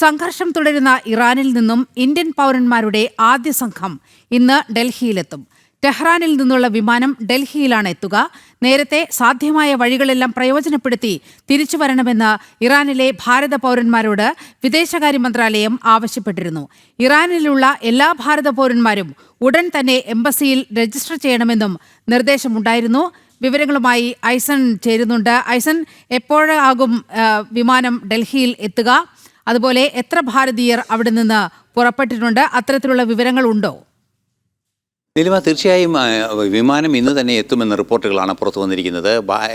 സംഘർഷം തുടരുന്ന ഇറാനിൽ നിന്നും ഇന്ത്യൻ പൗരന്മാരുടെ ആദ്യ സംഘം ഇന്ന് ഡൽഹിയിലെത്തും. ടെഹ്റാനിൽ നിന്നുള്ള വിമാനം ഡൽഹിയിലാണ് എത്തുക. നേരത്തെ സാധ്യമായ വഴികളെല്ലാം പ്രയോജനപ്പെടുത്തി തിരിച്ചുവരണമെന്ന് ഇറാനിലെ ഭാരത പൗരന്മാരോട് വിദേശകാര്യ മന്ത്രാലയം ആവശ്യപ്പെട്ടിരുന്നു. ഇറാനിലുള്ള എല്ലാ ഭാരത പൗരന്മാരും ഉടൻ തന്നെ എംബസിയിൽ രജിസ്റ്റർ ചെയ്യണമെന്നും നിർദ്ദേശമുണ്ടായിരുന്നു. വിവരങ്ങളുമായി ഐസൺ ചേരുന്നുണ്ട്. ഐസൺ, എപ്പോഴാകും വിമാനം ഡൽഹിയിൽ എത്തുക? അതുപോലെ എത്ര ഭാരതീയർ അവിടെ നിന്ന് പുറപ്പെട്ടിട്ടുണ്ട്? അത്തരത്തിലുള്ള വിവരങ്ങളുണ്ടോ? നിലിമ, തീർച്ചയായും വിമാനം ഇന്ന് തന്നെ എത്തുമെന്ന റിപ്പോർട്ടുകളാണ് പുറത്തു വന്നിരിക്കുന്നത്.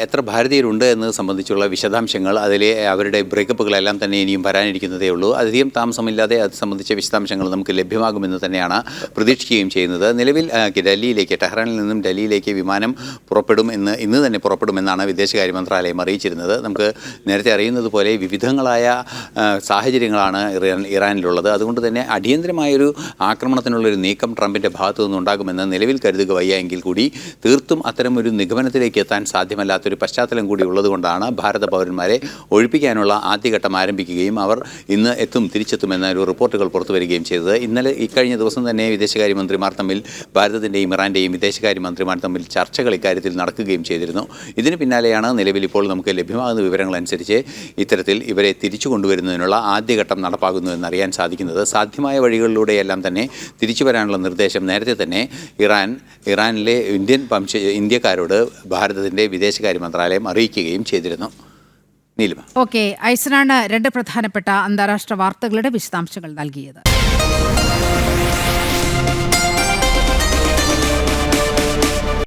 എത്ര ഭാരതീയരുണ്ട് എന്നത് സംബന്ധിച്ചുള്ള വിശദാംശങ്ങൾ, അതിലെ അവരുടെ ബ്രേക്കപ്പുകളെല്ലാം തന്നെ ഇനിയും വരാനിരിക്കുന്നതേ ഉള്ളൂ. അധികം താമസമില്ലാതെ അത് സംബന്ധിച്ച വിശദാംശങ്ങൾ നമുക്ക് ലഭ്യമാകുമെന്ന് തന്നെയാണ് പ്രതീക്ഷിക്കുകയും ചെയ്യുന്നത്. നിലവിൽ ഡൽഹിയിലേക്ക്, ടെഹ്റാനിൽ നിന്നും ഡൽഹിയിലേക്ക് വിമാനം ഇന്ന് തന്നെ പുറപ്പെടുമെന്നാണ് വിദേശകാര്യ മന്ത്രാലയം അറിയിച്ചിരുന്നത്. നമുക്ക് നേരത്തെ അറിയുന്നത് പോലെ വിവിധങ്ങളായ സാഹചര്യങ്ങളാണ് ഇറാനിലുള്ളത്. അതുകൊണ്ട് തന്നെ അടിയന്തരമായൊരു ആക്രമണത്തിനുള്ളൊരു നീക്കം ട്രംപിൻ്റെ ഭാഗത്തു നിന്നുണ്ടാകും നിലവിൽ കരുതുക വയ്യ എങ്കിൽ കൂടി തീർത്തും അത്തരമൊരു നിഗമനത്തിലേക്ക് എത്താൻ സാധ്യമല്ലാത്തൊരു പശ്ചാത്തലം കൂടി ഉള്ളതുകൊണ്ടാണ് ഭാരത പൗരന്മാരെ ഒഴിപ്പിക്കാനുള്ള ആദ്യഘട്ടം ആരംഭിക്കുകയും അവർ ഇന്ന് തിരിച്ചെത്തുമെന്ന ഒരു റിപ്പോർട്ടുകൾ പുറത്തു വരികയും ചെയ്തത്. ഇക്കഴിഞ്ഞ ദിവസം തന്നെ വിദേശകാര്യമന്ത്രിമാർ തമ്മിൽ, ഭാരതത്തിൻ്റെയും ഇറാൻ്റെയും വിദേശകാര്യമന്ത്രിമാർ തമ്മിൽ ചർച്ചകൾ ഇക്കാര്യത്തിൽ നടക്കുകയും ചെയ്തിരുന്നു. ഇതിന് പിന്നാലെയാണ് നിലവിൽ ഇപ്പോൾ നമുക്ക് ലഭ്യമാകുന്ന വിവരങ്ങളനുസരിച്ച് ഇത്തരത്തിൽ ഇവരെ തിരിച്ചു കൊണ്ടുവരുന്നതിനുള്ള ആദ്യഘട്ടം നടപ്പാകുന്നു എന്നറിയാൻ സാധിക്കുന്നത്. സാധ്യമായ വഴികളിലൂടെയെല്ലാം തന്നെ തിരിച്ചു വരാനുള്ള നിർദ്ദേശം നേരത്തെ തന്നെ ഇറാനിലെ ഇന്ത്യക്കാരോട് ഭാരതത്തിന്റെ വിദേശകാര്യ മന്ത്രാലയം അറിയിക്കുകയും ചെയ്തിരുന്നു. നീലിമ. ഓക്കെ, ഐസനാണ് രണ്ട് പ്രധാനപ്പെട്ട അന്താരാഷ്ട്ര വാർത്തകളുടെ വിശദാംശങ്ങൾ നൽകിയത്.